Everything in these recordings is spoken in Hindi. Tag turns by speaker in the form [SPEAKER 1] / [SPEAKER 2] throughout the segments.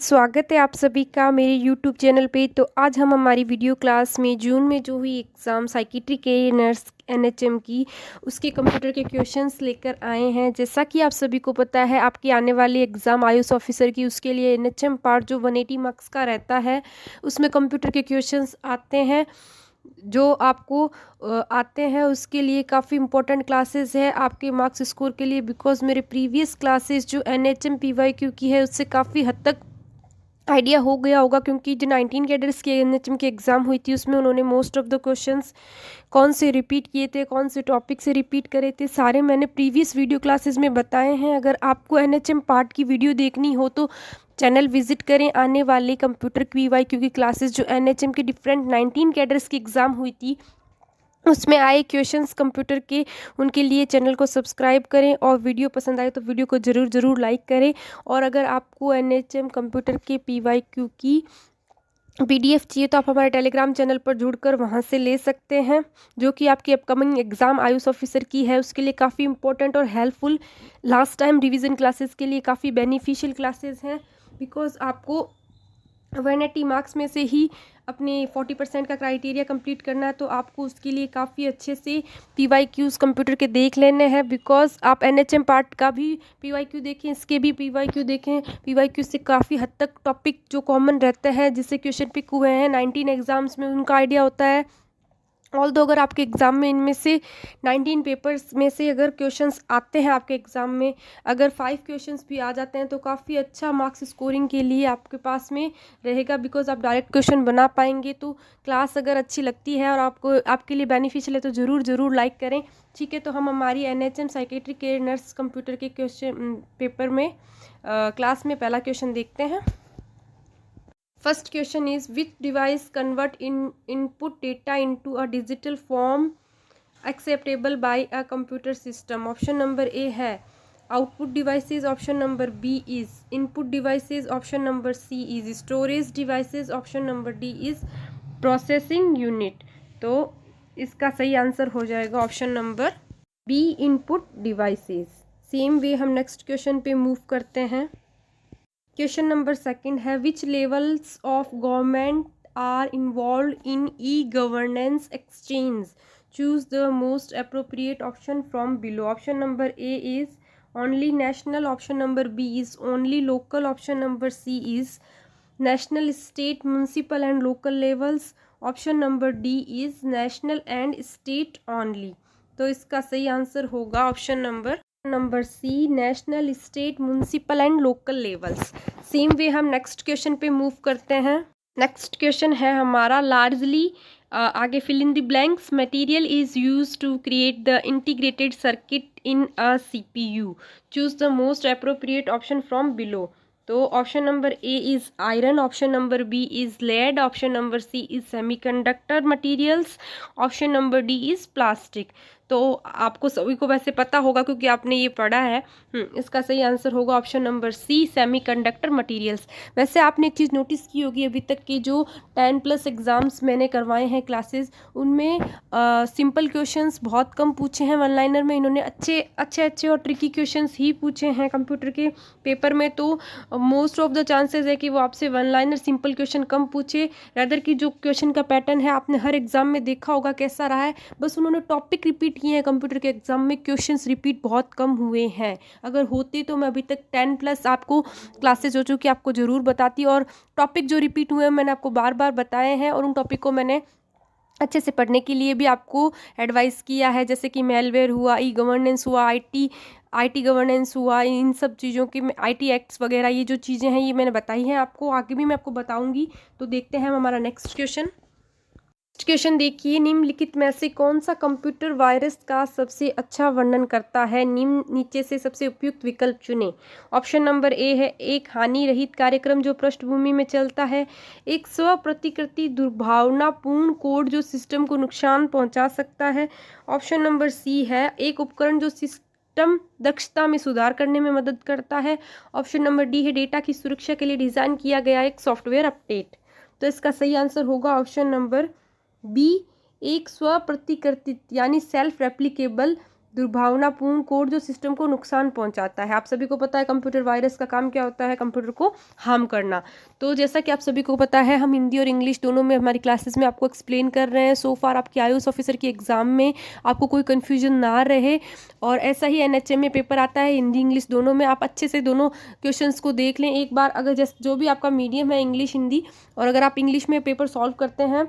[SPEAKER 1] स्वागत है आप सभी का मेरे YouTube चैनल पे। तो आज हम हमारी वीडियो क्लास में जून में जो हुई एग्ज़ाम साइकिट्री के नर्स एनएचएम की उसके कंप्यूटर के क्वेश्चंस लेकर आए हैं। जैसा कि आप सभी को पता है आपकी आने वाली एग्ज़ाम आयुष ऑफिसर की, उसके लिए एनएचएम पार्ट जो 180 मार्क्स का रहता है उसमें कंप्यूटर के क्वेश्चंस आते हैं जो आपको आते हैं। उसके लिए काफ़ी इंपॉर्टेंट क्लासेस है आपके मार्क्स स्कोर के लिए, बिकॉज मेरे प्रीवियस क्लासेस जो एनएचएम पीवाईक्यू की है उससे काफ़ी हद तक आइडिया हो गया होगा, क्योंकि जो 19 कैडर्स की एनएचएम की एग्ज़ाम हुई थी उसमें उन्होंने मोस्ट ऑफ द क्वेश्चंस कौन से रिपीट किए थे, कौन से टॉपिक से रिपीट करे थे, सारे मैंने प्रीवियस वीडियो क्लासेस में बताए हैं। अगर आपको एनएचएम पार्ट की वीडियो देखनी हो तो चैनल विजिट करें। आने वाले कंप्यूटर पीवाईक्यू की क्लासेस जो एनएचएम की डिफरेंट 19 कैडर्स की एग्ज़ाम हुई थी उसमें आए क्वेश्चंस कंप्यूटर के, उनके लिए चैनल को सब्सक्राइब करें और वीडियो पसंद आए तो वीडियो को ज़रूर लाइक करें। और अगर आपको एनएचएम कंप्यूटर के पीवाईक्यू की पीडीएफ चाहिए तो आप हमारे टेलीग्राम चैनल पर जुड़कर वहां से ले सकते हैं, जो कि आपकी अपकमिंग एग्ज़ाम आयुष ऑफिसर की है उसके लिए काफ़ी इंपॉर्टेंट और helpful, last time revision classes के लिए काफ़ी बेनिफिशियल क्लासेस हैं। बिकॉज आपको 180 मार्क्स में से ही अपने 40% का क्राइटेरिया कंप्लीट करना है, तो आपको उसके लिए काफ़ी अच्छे से पीवाईक्यूज़ कंप्यूटर के देख लेने हैं। बिकॉज आप एनएचएम पार्ट का भी पीवाईक्यू देखें, इसके भी पीवाईक्यू देखें। पीवाईक्यू से काफ़ी हद तक टॉपिक जो कॉमन रहते हैं जिससे क्वेश्चन पिक हुए हैं 19 एग्जाम्स में उनका आइडिया होता है। ऑल दो अगर आपके एग्ज़ाम में इनमें से 19 पेपर्स में से अगर क्वेश्चंस आते हैं आपके एग्ज़ाम में, अगर 5 क्वेश्चंस भी आ जाते हैं तो काफ़ी अच्छा मार्क्स स्कोरिंग के लिए आपके पास में रहेगा। बिकॉज आप डायरेक्ट क्वेश्चन बना पाएंगे। तो क्लास अगर अच्छी लगती है और आपको आपके लिए बेनिफिशियल है तो ज़रूर लाइक करें। ठीक है, तो हम हमारी एनएचएम साइकेट्री के नर्स कंप्यूटर के क्वेश्चन पेपर में क्लास में पहला क्वेश्चन देखते हैं। First question is, which device convert input data into a digital form acceptable by a computer system? Option number A है output devices, option number B is input devices, option number C is storage devices, option number D is processing unit। तो इसका सही आंसर हो जाएगा option number B, input devices. Same way हम नेक्स्ट क्वेश्चन पे मूव करते हैं। क्वेश्चन नंबर सेकंड है, which levels of government are involved in e governance exchange, choose the most appropriate option from below. Option number A is only national, option number B is only local, option number C is national, state, municipal and local levels, option number D is national and state only. तो इसका सही आंसर होगा option number C, national, state, municipal and local levels. Same way हम नेक्स्ट क्वेश्चन पे मूव करते हैं। नेक्स्ट क्वेश्चन है हमारा लार्जली आगे fill in the blanks, material is used to create the integrated circuit in a CPU, choose the most appropriate option from below. तो option number A is iron, option number B is lead, option number C is semiconductor materials, option number D is plastic. तो आपको सभी को वैसे पता होगा क्योंकि आपने ये पढ़ा है। इसका सही आंसर होगा option number C, semiconductor materials. वैसे आपने एक चीज़ नोटिस की होगी, अभी तक के जो 10+ एग्ज़ाम्स मैंने करवाए हैं क्लासेस, उनमें सिंपल क्वेश्चंस बहुत कम पूछे हैं वन लाइनर में। इन्होंने अच्छे और ट्रिकी क्वेश्चंस ही पूछे हैं कंप्यूटर के पेपर में। तो मोस्ट ऑफ द चांसेस है कि वो आपसे वन लाइनर सिंपल क्वेश्चन कम पूछे। रैदर की जो क्वेश्चन का पैटर्न है आपने हर एग्जाम में देखा होगा कैसा रहा है, बस उन्होंने टॉपिक रिपीट किए हैं। कंप्यूटर के एग्जाम में क्वेश्चंस रिपीट बहुत कम हुए हैं। अगर होते तो मैं अभी तक 10+ आपको क्लासेस हो चुकी आपको ज़रूर बताती। और टॉपिक जो रिपीट हुए हैं मैंने आपको बार बताए हैं, और उन टॉपिक को मैंने अच्छे से पढ़ने के लिए भी आपको एडवाइस किया है। जैसे कि मेलवेयर हुआ, ई गवर्नेंस हुआ, आईटी गवर्नेंस हुआ, इन सब चीज़ों के आईटी एक्ट्स वगैरह, ये जो चीज़ें हैं ये मैंने बताई हैं आपको, आगे भी मैं आपको बताऊंगी। तो देखते हैं हम हमारा नेक्स्ट क्वेश्चन देखिए, निम्नलिखित में से कौन सा कंप्यूटर वायरस का सबसे अच्छा वर्णन करता है? निम्न नीचे से सबसे उपयुक्त विकल्प चुनें। ऑप्शन नंबर ए है एक हानि रहित कार्यक्रम जो पृष्ठभूमि में चलता है, एक स्व प्रतिकृति दुर्भावनापूर्ण कोड जो सिस्टम को नुकसान पहुंचा सकता है, ऑप्शन नंबर सी है एक उपकरण जो सिस्टम दक्षता में सुधार करने में मदद करता है, ऑप्शन नंबर डी है डेटा की सुरक्षा के लिए डिज़ाइन किया गया एक सॉफ्टवेयर अपडेट। तो इसका सही आंसर होगा ऑप्शन नंबर बी, एक स्व प्रतिकृतित यानी सेल्फ रेप्लिकेबल दुर्भावनापूर्ण कोड जो सिस्टम को नुकसान पहुंचाता है। आप सभी को पता है कंप्यूटर वायरस का काम क्या होता है, कंप्यूटर को हार्म करना। तो जैसा कि आप सभी को पता है, हम हिंदी और इंग्लिश दोनों में हमारी क्लासेस में आपको एक्सप्लेन कर रहे हैं। सो फार आपकी IAS ऑफिसर की एग्ज़ाम में आपको कोई कन्फ्यूजन ना रहे। और ऐसा ही NHM में पेपर आता है हिंदी इंग्लिश दोनों में, आप अच्छे से दोनों क्वेश्चंस को देख लें एक बार। अगर जैसे जो भी आपका मीडियम है इंग्लिश हिंदी, और अगर आप इंग्लिश में पेपर सॉल्व करते हैं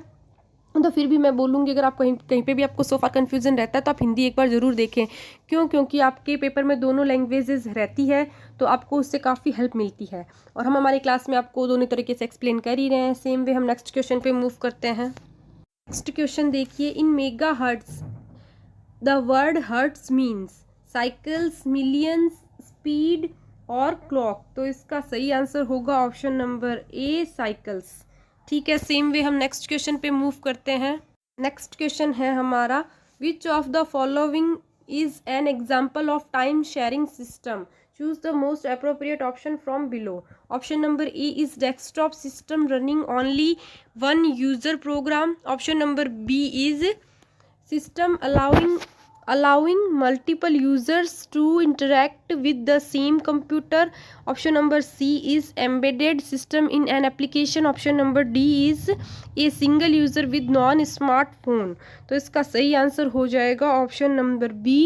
[SPEAKER 1] तो फिर भी मैं बोलूँगी अगर आप कहीं कहीं पे भी आपको सो फार कन्फ्यूज़न रहता है तो आप हिंदी एक बार ज़रूर देखें। क्यों? क्योंकि आपके पेपर में दोनों लैंग्वेजेस रहती है, तो आपको उससे काफ़ी हेल्प मिलती है। और हम हमारी क्लास में आपको दोनों तरीके से एक्सप्लेन कर ही रहे हैं। सेम वे हम नेक्स्ट क्वेश्चन पे मूव करते हैं। नेक्स्ट क्वेश्चन देखिए, in mega hertz the word hertz means cycles, millions, speed और क्लॉक। तो इसका सही आंसर होगा ऑप्शन नंबर ए, साइकिल्स। ठीक है, सेम वे हम नेक्स्ट क्वेश्चन पे मूव करते हैं। नेक्स्ट क्वेश्चन है हमारा, which of the following is an example of time sharing system, choose the most appropriate option from below. Option number A is desktop system running only one user program. Option number B is system allowing multiple users to interact with the same computer. Option number C is embedded system in an application. Option number D is a single user with non smartphone. तो इसका सही आंसर हो जाएगा option number B,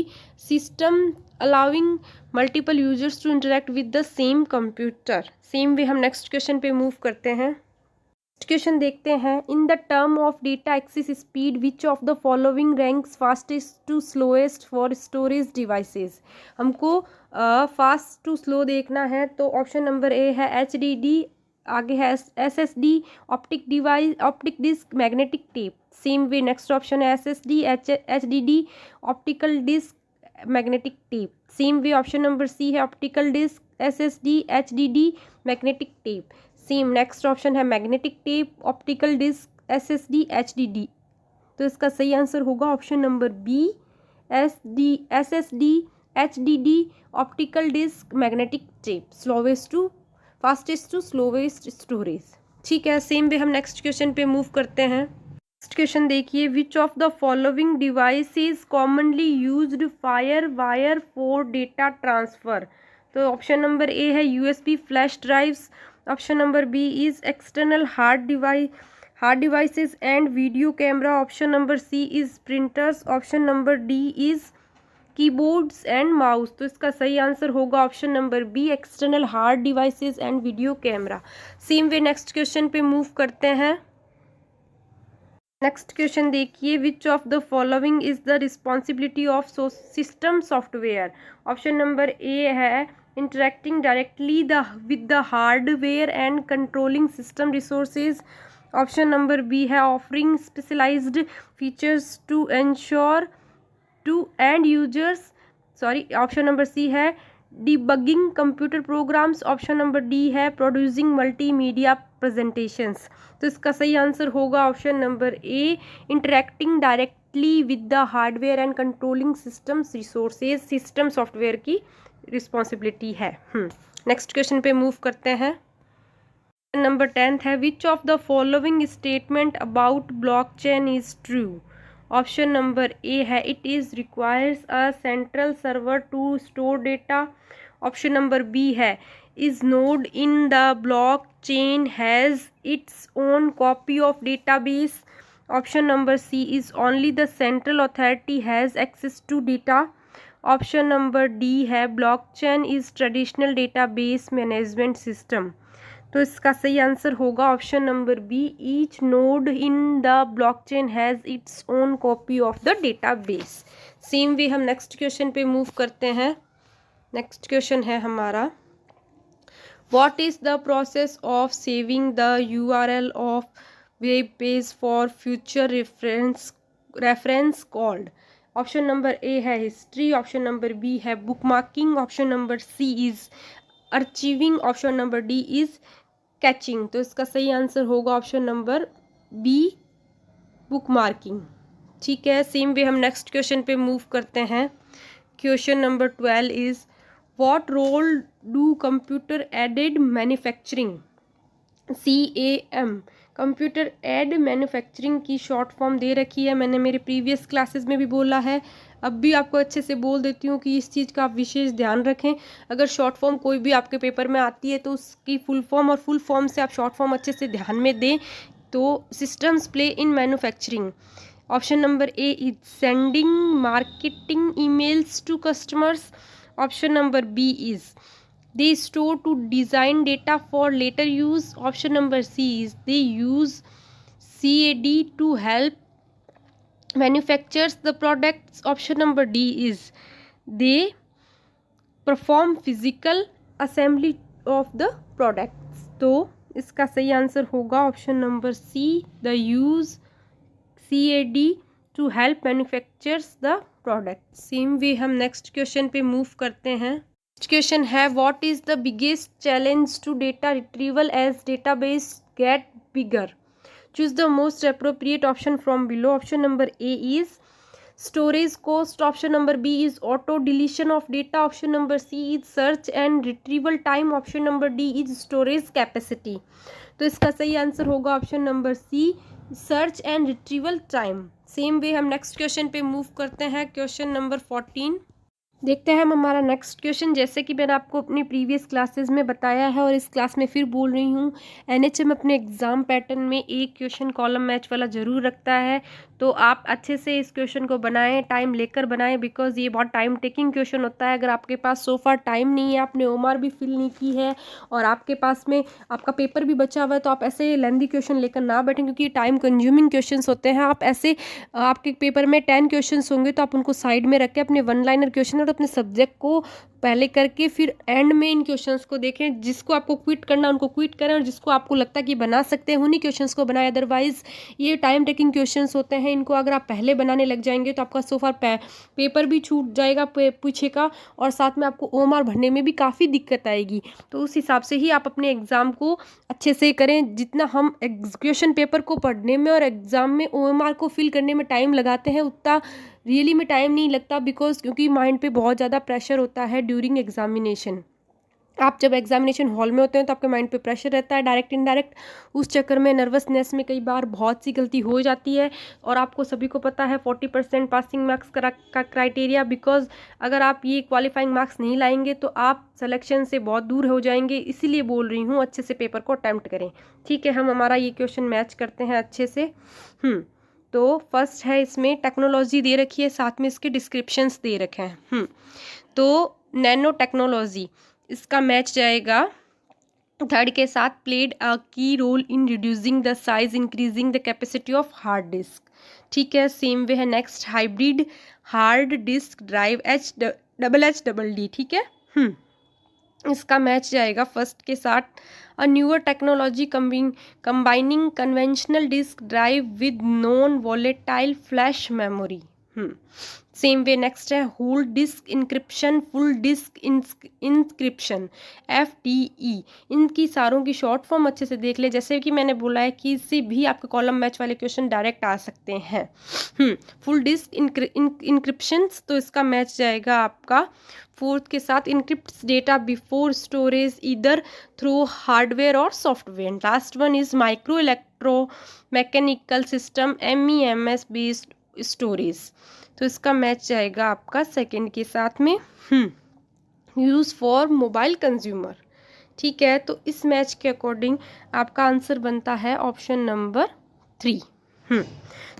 [SPEAKER 1] system allowing multiple users to interact with the same computer. Same way हम नेक्स्ट क्वेश्चन पे मूव करते हैं। क्वेश्चन देखते हैं, in the term of data access speed which of the following ranks fastest to slowest for storage devices. हमको फास्ट टू स्लो देखना है, तो ऑप्शन नंबर ए है HDD, आगे है SSD, optic device, optic disk, magnetic tape. Same way next option है SSD, HDD, optical disk, magnetic tape. Same way option number C है optical disk, SSD, HDD, magnetic tape. Same next option है magnetic tape, optical disk, SSD, HDD। तो इसका सही आंसर होगा option number B, SSD, HDD, optical disk, magnetic tape, slowest to fastest to slowest storage. ठीक है, सेम वे हम नेक्स्ट क्वेश्चन पे मूव करते हैं। नेक्स्ट क्वेश्चन देखिए, which of the following device is commonly used fire wire for data transfer. तो ऑप्शन नंबर ए है USB flash drives. Option number B is external hard devices and video camera. Option number C is printers. Option number D is keyboards and mouse. तो इसका सही आंसर होगा option number B, external hard devices and video camera. Same way next question पे मूव करते हैं। नेक्स्ट क्वेश्चन देखिए, which of the following is the responsibility of system software. Option number A है interacting directly with the hardware and controlling system resources. Option number B है offering specialized features to ensure to end users. Option number C है debugging computer programs. Option number D है producing multimedia presentations. तो इसका सही आंसर होगा option number A, interacting directly with the hardware and controlling systems resources. System software की रिस्पॉन्सिबिलिटी है। नेक्स्ट क्वेश्चन पे मूव करते हैं। नंबर 10 है, which of the following statement about blockchain is true. Option number A है it is requires a central server to store data. Option number B है is node in the block chain has its own copy of database. Option number C is only the central authority has access to data. Option number D है blockchain is traditional database management system. तो इसका सही आंसर होगा option number B, each node in the blockchain has its own copy of the database. Same way हम नेक्स्ट क्वेश्चन पे मूव करते हैं। नेक्स्ट क्वेश्चन है हमारा, what is the process of saving the URL of web page for future reference called. Option number A है हिस्ट्री। ऑप्शन नंबर बी है bookmarking. Option number C is archiving. Option number D is caching. तो इसका सही आंसर होगा ऑप्शन नंबर बी, बुकमार्किंग। ठीक है, सेम वे हम नेक्स्ट क्वेश्चन पे मूव करते हैं। Question number 12 is what role do computer aided manufacturing CAM computer aid manufacturing की शॉर्ट फॉर्म दे रखी है, मैंने मेरे प्रीवियस क्लासेस में भी बोला है, अब भी आपको अच्छे से बोल देती हूँ कि इस चीज़ का आप विशेष ध्यान रखें। अगर शॉर्ट फॉर्म कोई भी आपके पेपर में आती है तो उसकी फुल फॉर्म और फुल फॉर्म से आप शॉर्ट फॉर्म अच्छे से ध्यान में दें। तो systems play in manufacturing, option number A is sending marketing emails to customers, option number B is they store to design data for later use, option number C is they use CAD to help manufactures the products, option number D is they perform physical assembly of the products। तो इसका सही आंसर होगा option number C, the use CAD to help manufactures the product। Same way हम नेक्स्ट क्वेश्चन पे मूव करते हैं। क्वेश्चन है what is the biggest challenge to data retrieval as database get bigger, choose the most appropriate option from below, option number A is storage cost, option number B is auto deletion of data, option number C is search and retrieval time, option number D is storage capacity. तो इसका सही आंसर होगा option number C, search and retrieval time. Same way हम नेक्स्ट क्वेश्चन पे मूव करते हैं, क्वेश्चन नंबर 14। देखते हैं हम हमारा नेक्स्ट क्वेश्चन। जैसे कि मैंने आपको अपनी प्रीवियस क्लासेस में बताया है और इस क्लास में फिर बोल रही हूँ, एनएचएम अपने एग्ज़ाम पैटर्न में एक क्वेश्चन कॉलम मैच वाला ज़रूर रखता है, तो आप अच्छे से इस क्वेश्चन को बनाएं, टाइम लेकर बनाएं, बिकॉज ये बहुत टाइम टेकिंग क्वेश्चन होता है। अगर आपके पास सो फार टाइम नहीं है, आपने ओमार भी फिल नहीं की है और आपके पास में आपका पेपर भी बचा हुआ है, तो आप ऐसे लेंदी क्वेश्चन लेकर ना बैठें, क्योंकि टाइम कंज्यूमिंग क्वेश्चन होते हैं। आप ऐसे आपके पेपर में 10 क्वेश्चन होंगे तो आप उनको साइड में रख के अपने वन लाइनर क्वेश्चन और अपने सब्जेक्ट को पहले करके फिर एंड में इन क्वेश्चंस को देखें। जिसको आपको क्विट करना उनको क्विट करें और जिसको आपको लगता है कि बना सकते हैं उन्हीं क्वेश्चंस को बनाएं। अदरवाइज ये टाइम टेकिंग क्वेश्चंस होते हैं, इनको अगर आप पहले बनाने लग जाएंगे तो आपका सो फार पेपर भी छूट जाएगा पीछे का, और साथ में आपको ओएमआर भरने में भी काफ़ी दिक्कत आएगी। तो उस हिसाब से ही आप अपने एग्ज़ाम को अच्छे से करें। जितना हम क्वेश्चन पेपर को पढ़ने में और एग्ज़ाम में ओएमआर को फिल करने में टाइम लगाते हैं, उतना रियली में टाइम नहीं लगता, बिकॉज क्योंकि माइंड पे बहुत ज़्यादा प्रेशर होता है ड्यूरिंग एग्जामिनेशन। आप जब एग्जामिनेशन हॉल में होते हैं तो आपके माइंड पे प्रेशर रहता है डायरेक्ट इनडायरेक्ट, उस चक्कर में नर्वसनेस में कई बार बहुत सी गलती हो जाती है। और आपको सभी को पता है 40% पासिंग मार्क्स का क्राइटेरिया, बिकॉज अगर आप ये क्वालिफाइंग मार्क्स नहीं लाएंगे तो आप सिलेक्शन से बहुत दूर हो जाएंगे। इसीलिए बोल रही हूँ अच्छे से पेपर को अटैम्प्ट करें। ठीक है, हम हमारा ये क्वेश्चन मैच करते हैं अच्छे से। तो फर्स्ट है, इसमें टेक्नोलॉजी दे रखी है, साथ में इसके डिस्क्रिप्शंस दे रखे हैं। तो नैनो टेक्नोलॉजी, इसका मैच जाएगा थर्ड के साथ, played a key role in reducing the size increasing the capacity of hard disk. ठीक है, सेम वे है next, hybrid hard disk drive HDD। ठीक है, इसका मैच जाएगा फर्स्ट के साथ, a newer technology combining conventional disk drive with non volatile flash memory. Same way next है, whole disk encryption full disk encryption FDE। इनकी सारों की शॉर्ट फॉर्म अच्छे से देख ले। जैसे कि मैंने बोला है कि इससे भी आपके कॉलम मैच वाले क्वेश्चन डायरेक्ट आ सकते हैं। फुल डिस्क इंक्रिप्शन, तो इसका मैच जाएगा आपका फोर्थ के साथ, encrypts data before storage either through hardware और software. Last one is micro electro mechanical system MEMS based storage. तो इसका मैच जाएगा आपका सेकंड के साथ में, यूज़ फॉर मोबाइल कंज्यूमर। ठीक है, तो इस मैच के अकॉर्डिंग आपका आंसर बनता है ऑप्शन नंबर 3।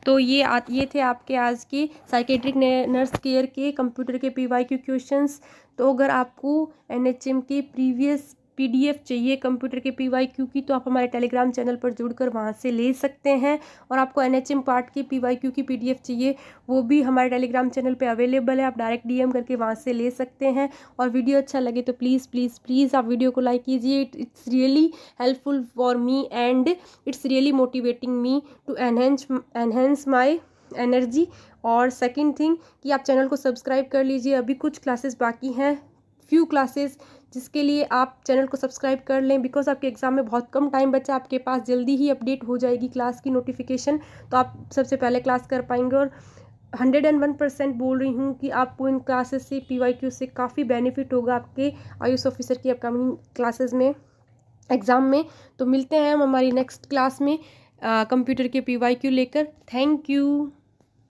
[SPEAKER 1] तो ये थे आपके आज के साइकेट्रिक नर्स केयर के कंप्यूटर के PYQ क्वेश्चंस। तो अगर आपको NHM के प्रीवियस PDF चाहिए कंप्यूटर के PYQ की, तो आप हमारे टेलीग्राम चैनल पर जुड़कर वहाँ से ले सकते हैं। और आपको NHM पार्ट की PYQ की PDF चाहिए, वो भी हमारे टेलीग्राम चैनल पे अवेलेबल है, आप डायरेक्ट DM करके वहाँ से ले सकते हैं। और वीडियो अच्छा लगे तो प्लीज़ प्लीज़ प्लीज़ आप वीडियो को लाइक कीजिए। It's really helpful for me and it's really motivating me to enhance my energy. और सेकेंड थिंग कि आप चैनल को सब्सक्राइब कर लीजिए, अभी कुछ क्लासेस बाकी हैं, फ्यू क्लासेस, जिसके लिए आप चैनल को सब्सक्राइब कर लें, बिकॉज आपके एग्ज़ाम में बहुत कम टाइम बचा, आपके पास जल्दी ही अपडेट हो जाएगी क्लास की नोटिफिकेशन, तो आप सबसे पहले क्लास कर पाएंगे। और 101% बोल रही हूँ कि आपको इन क्लासेस से PYQ से काफ़ी बेनिफिट होगा आपके IAS ऑफिसर की अपकमिंग क्लासेस में, एग्ज़ाम में। तो मिलते हैं हम हमारी नेक्स्ट क्लास में। कंप्यूटर के PYQ लेकर। Thank you.